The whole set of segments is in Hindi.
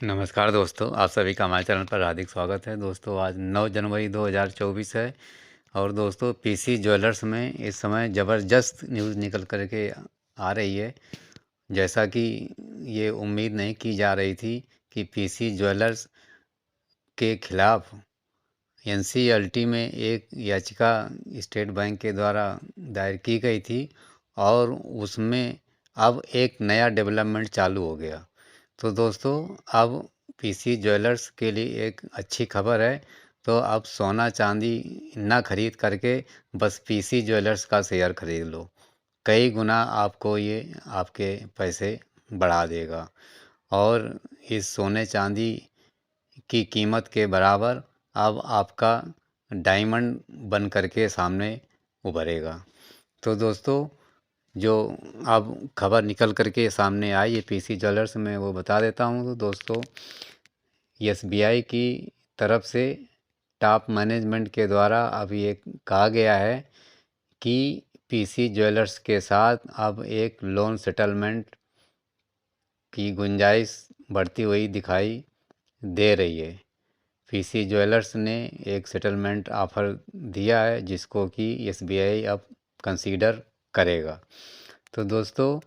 नमस्कार दोस्तों, आप सभी का हमारे चैनल पर हार्दिक स्वागत है। दोस्तों आज 9 जनवरी 2024 है और दोस्तों पीसी ज्वेलर्स में इस समय ज़बरदस्त न्यूज़ निकल कर के आ रही है। जैसा कि ये उम्मीद नहीं की जा रही थी कि पीसी ज्वेलर्स के खिलाफ एनसीएलटी में एक याचिका स्टेट बैंक के द्वारा दायर की गई थी और उसमें अब एक नया डेवलपमेंट चालू हो गया। तो दोस्तों अब पीसी ज्वेलर्स के लिए एक अच्छी खबर है। तो अब सोना चांदी ना खरीद करके बस पीसी ज्वेलर्स का शेयर खरीद लो, कई गुना आपको ये आपके पैसे बढ़ा देगा और इस सोने चांदी की कीमत के बराबर अब आपका डायमंड बन करके सामने उभरेगा। तो दोस्तों जो अब खबर निकल करके सामने आई है पीसी ज्वेलर्स में, वो बता देता हूँ। तो दोस्तों एसबीआई की तरफ से टॉप मैनेजमेंट के द्वारा अब ये कहा गया है कि पीसी ज्वेलर्स के साथ अब एक लोन सेटलमेंट की गुंजाइश बढ़ती हुई दिखाई दे रही है। पीसी ज्वेलर्स ने एक सेटलमेंट ऑफ़र दिया है जिसको कि एसबीआई अब कंसीडर करेगा। तो दोस्तों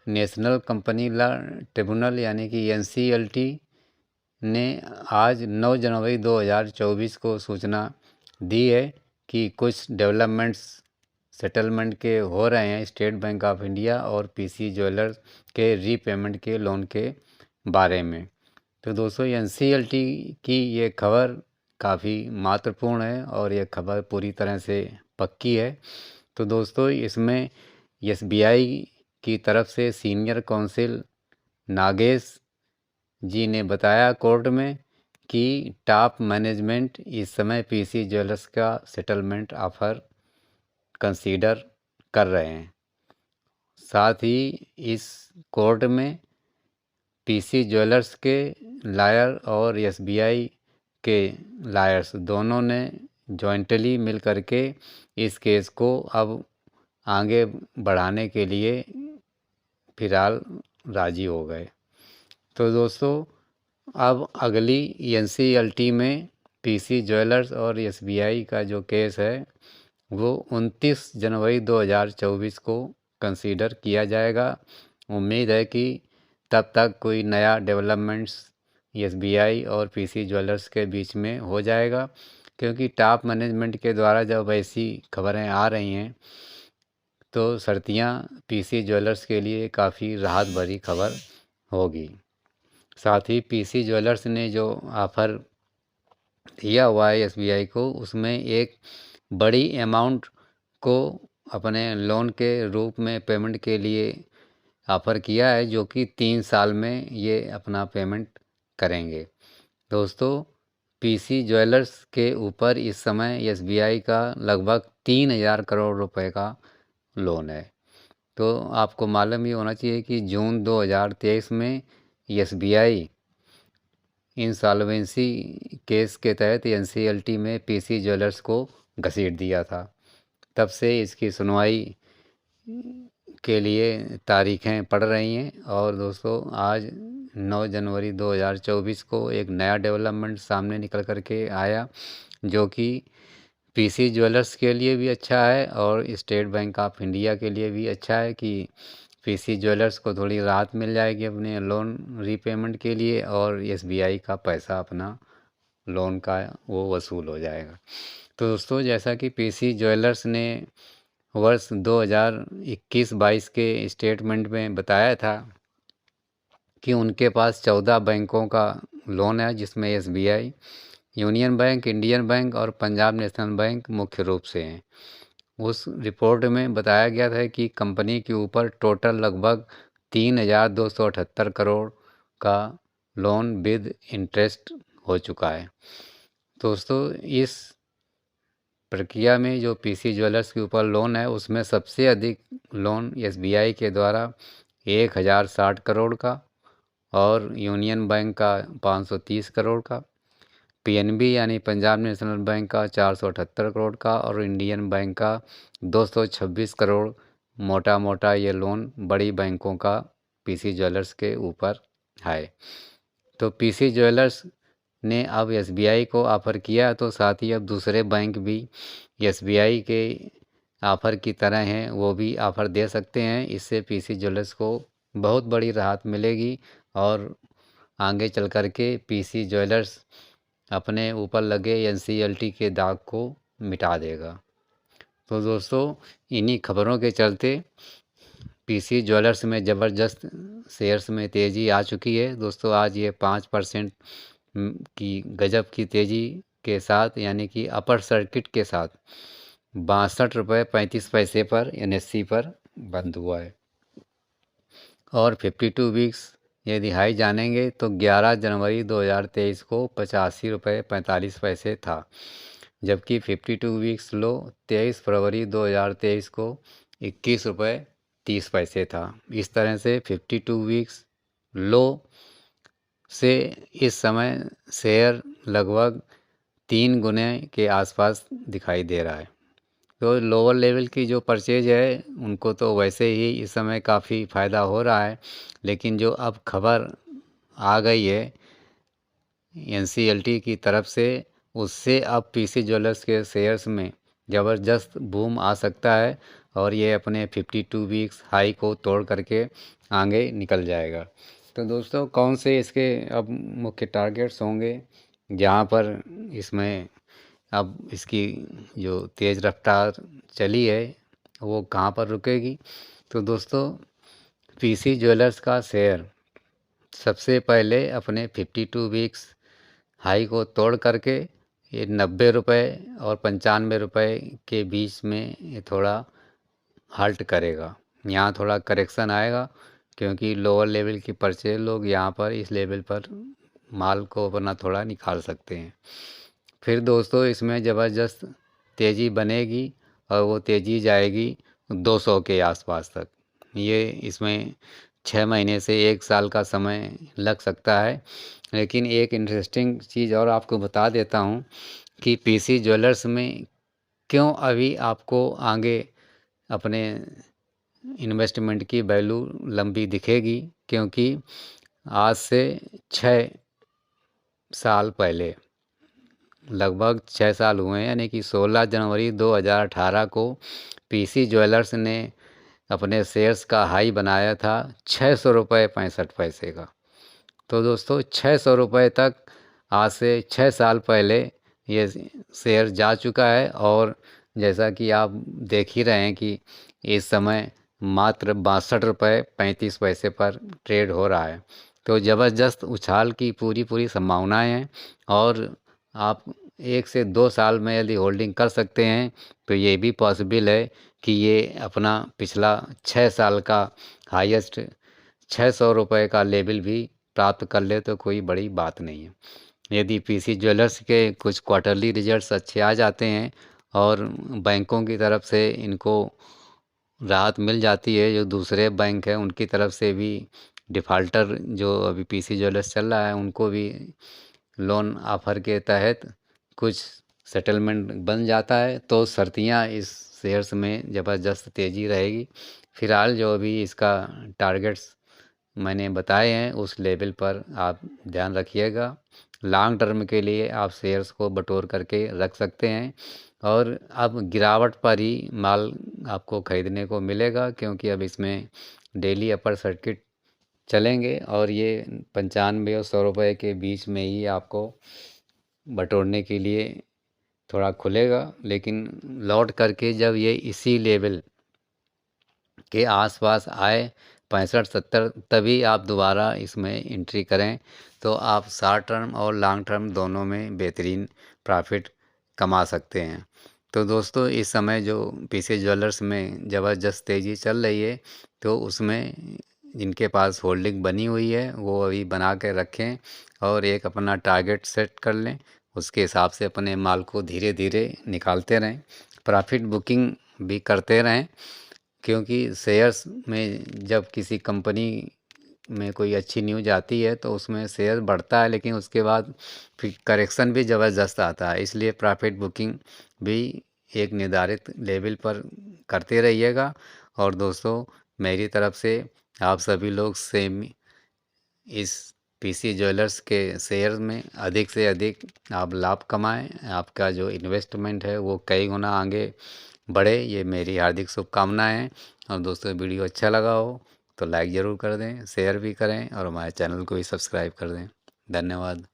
नेशनल कंपनी लॉ ट्रिब्यूनल यानी कि एनसीएलटी ने आज 9 जनवरी 2024 को सूचना दी है कि कुछ डेवलपमेंट्स सेटलमेंट के हो रहे हैं स्टेट बैंक ऑफ इंडिया और पीसी ज्वेलर्स के रीपेमेंट के लोन के बारे में। तो दोस्तों एनसीएलटी की ये खबर काफ़ी महत्वपूर्ण है और ये खबर पूरी तरह से पक्की है। तो दोस्तों इसमें एसबीआई की तरफ से सीनियर काउंसिल नागेश जी ने बताया कोर्ट में कि टॉप मैनेजमेंट इस समय पीसी ज्वेलर्स का सेटलमेंट ऑफ़र कंसीडर कर रहे हैं। साथ ही इस कोर्ट में पीसी ज्वेलर्स के लायर और एसबीआई के लायर्स दोनों ने जॉइंटली मिल करके इस केस को अब आगे बढ़ाने के लिए फिलहाल राजी हो गए। तो दोस्तों अब अगली एनसीएलटी में पीसी ज्वेलर्स और एसबीआई का जो केस है वो 29 जनवरी 2024 को कंसीडर किया जाएगा। उम्मीद है कि तब तक कोई नया डेवलपमेंट्स एसबीआई और पीसी ज्वेलर्स के बीच में हो जाएगा, क्योंकि टॉप मैनेजमेंट के द्वारा जब ऐसी खबरें आ रही हैं तो सर्तियाँ पीसी ज्वेलर्स के लिए काफ़ी राहत भरी खबर होगी। साथ ही पीसी ज्वेलर्स ने जो ऑफ़र दिया हुआ है एसबीआई को, उसमें एक बड़ी अमाउंट को अपने लोन के रूप में पेमेंट के लिए ऑफ़र किया है, जो कि 3 साल में ये अपना पेमेंट करेंगे। दोस्तों पीसी ज्वेलर्स के ऊपर इस समय एसबीआई का लगभग 3000 करोड़ रुपए का लोन है। तो आपको मालूम ही होना चाहिए कि जून 2023 में एसबीआई इंसॉल्वेंसी केस के तहत एनसीएलटी में पीसी ज्वेलर्स को घसीट दिया था। तब से इसकी सुनवाई के लिए तारीखें पड़ रही हैं और दोस्तों आज 9 जनवरी 2024 को एक नया डेवलपमेंट सामने निकल कर के आया, जो कि पीसी ज्वेलर्स के लिए भी अच्छा है और स्टेट बैंक ऑफ इंडिया के लिए भी अच्छा है कि पीसी ज्वेलर्स को थोड़ी राहत मिल जाएगी अपने लोन रीपेमेंट के लिए और एसबीआई का पैसा अपना लोन का वो वसूल हो जाएगा। तो दोस्तों जैसा कि पीसी ज्वेलर्स ने वर्ष 2021-22 के स्टेटमेंट में बताया था कि उनके पास 14 बैंकों का लोन है, जिसमें SBI, union bank, Indian bank और पंजाब नेशनल बैंक मुख्य रूप से हैं। उस रिपोर्ट में बताया गया था कि कंपनी के ऊपर टोटल लगभग 3278 करोड़ का लोन विद इंटरेस्ट हो चुका है। दोस्तों इस प्रक्रिया में जो पीसी ज्वेलर्स के ऊपर लोन है उसमें सबसे अधिक लोन एसबीआई के द्वारा 1060 करोड़ का और यूनियन बैंक का 530 करोड़ का, पीएनबी यानी पंजाब नेशनल बैंक का 478 करोड़ का और इंडियन बैंक का 226 करोड़ मोटा मोटा ये लोन बड़ी बैंकों का पीसी ज्वेलर्स के ऊपर है। तो पीसी ज्वेलर्स ने अब एसबीआई को ऑफ़र किया, तो साथ ही अब दूसरे बैंक भी एसबीआई के ऑफ़र की तरह हैं, वो भी ऑफ़र दे सकते हैं। इससे पीसी ज्वेलर्स को बहुत बड़ी राहत मिलेगी और आगे चल कर के पीसी ज्वेलर्स अपने ऊपर लगे एनसीएलटी के दाग को मिटा देगा। तो दोस्तों, इन्हीं खबरों के चलते पीसी ज्वेलर्स में ज़बरदस्त शेयर्स में तेज़ी आ चुकी है। दोस्तों, आज ये 5% की गजब की तेज़ी के साथ, यानी कि अपर सर्किट के साथ 62 रुपये 35 पैसे पर एनएससी पर बंद हुआ है। और 52 वीक्स यदि हाई जानेंगे तो 11 जनवरी 2023 को 85 रुपये 45 पैसे था, जबकि 52 वीक्स लो 23 फरवरी 2023 को 21 रुपये 30 पैसे था। इस तरह से 52 वीक्स लो से इस समय शेयर लगभग 3 गुने के आसपास दिखाई दे रहा है। तो लोअर लेवल की जो परचेज है उनको तो वैसे ही इस समय काफ़ी फ़ायदा हो रहा है, लेकिन जो अब खबर आ गई है एनसीएलटी की तरफ से, उससे अब पीसी ज्वेलर्स के शेयर्स में ज़बरदस्त बूम आ सकता है और ये अपने 52 वीक्स हाई को तोड़ करके आगे निकल जाएगा। तो दोस्तों, कौन से इसके अब मुख्य टारगेट्स होंगे जहाँ पर इसमें अब इसकी जो तेज़ रफ्तार चली है वो कहाँ पर रुकेगी? तो दोस्तों, पीसी ज्वेलर्स का शेयर सबसे पहले अपने 52 वीक्स हाई को तोड़ करके ये 90 रुपये और 95 रुपये के बीच में ये थोड़ा हाल्ट करेगा। यहाँ थोड़ा करेक्शन आएगा, क्योंकि लोअर लेवल की परचेज लोग यहाँ पर इस लेवल पर माल को अपना थोड़ा निकाल सकते हैं। फिर दोस्तों, इसमें ज़बरदस्त तेज़ी बनेगी और वो तेज़ी जाएगी 200 के आसपास तक। ये इसमें 6 महीने से 1 साल का समय लग सकता है। लेकिन एक इंटरेस्टिंग चीज़ और आपको बता देता हूँ कि पीसी ज्वेलर्स में क्यों अभी आपको आगे अपने इन्वेस्टमेंट की वैल्यू लंबी दिखेगी, क्योंकि आज से 6 साल पहले, लगभग 6 साल हुए हैं, यानी कि 16 जनवरी 2018 को पीसी ज्वेलर्स ने अपने शेयर्स का हाई बनाया था 600 रुपये 65 पैसे का। तो दोस्तों, 600 रुपये तक आज से 6 साल पहले ये शेयर जा चुका है और जैसा कि आप देख ही रहे हैं कि इस समय मात्र 62 रुपये 35 पैसे पर ट्रेड हो रहा है। तो ज़बरदस्त उछाल की पूरी संभावनाएं हैं और आप 1 से 2 साल में यदि होल्डिंग कर सकते हैं तो ये भी पॉसिबल है कि ये अपना पिछला 6 साल का हाईएस्ट 600 रुपये का लेवल भी प्राप्त कर ले तो कोई बड़ी बात नहीं है। यदि पीसी ज्वेलर्स के कुछ क्वार्टरली रिजल्ट्स अच्छे आ जाते हैं और बैंकों की तरफ से इनको राहत मिल जाती है, जो दूसरे बैंक हैं उनकी तरफ से भी डिफ़ाल्टर जो अभी पीसी ज्वेलर्स चल रहा है उनको भी लोन ऑफ़र के तहत कुछ सेटलमेंट बन जाता है, तो शर्तियाँ इस शेयर्स में ज़बरदस्त तेज़ी रहेगी। फ़िलहाल जो अभी इसका टारगेट्स मैंने बताए हैं उस लेवल पर आप ध्यान रखिएगा। लॉन्ग टर्म के लिए आप शेयर्स को बटोर करके रख सकते हैं और अब गिरावट पर ही माल आपको ख़रीदने को मिलेगा, क्योंकि अब इसमें डेली अपर सर्किट चलेंगे और ये 95 और 100 रुपये के बीच में ही आपको बटोरने के लिए थोड़ा खुलेगा। लेकिन लौट करके जब ये इसी लेवल के आसपास आए 65-70, तभी आप दोबारा इसमें एंट्री करें, तो आप शॉर्ट टर्म और लॉन्ग टर्म दोनों में बेहतरीन प्रॉफिट कमा सकते हैं। तो दोस्तों, इस समय जो पीसी ज्वेलर्स में ज़बरदस्त तेज़ी चल रही है, तो उसमें जिनके पास होल्डिंग बनी हुई है वो अभी बना के रखें और एक अपना टारगेट सेट कर लें, उसके हिसाब से अपने माल को धीरे धीरे निकालते रहें, प्रॉफिट बुकिंग भी करते रहें। क्योंकि शेयर्स में जब किसी कंपनी में कोई अच्छी न्यूज़ आती है तो उसमें शेयर बढ़ता है, लेकिन उसके बाद फिर करेक्शन भी ज़बरदस्त आता है। इसलिए प्रॉफिट बुकिंग भी एक निर्धारित लेवल पर करते रहिएगा। और दोस्तों, मेरी तरफ से आप सभी लोग सेम इस पीसी ज्वेलर्स के शेयर में अधिक से अधिक आप लाभ कमाएं, आपका जो इन्वेस्टमेंट है वो कई गुना आगे बढ़े, ये मेरी हार्दिक शुभकामनाएं हैं। और दोस्तों वीडियो अच्छा लगा हो तो लाइक ज़रूर कर दें, शेयर भी करें और हमारे चैनल को भी सब्सक्राइब कर दें। धन्यवाद।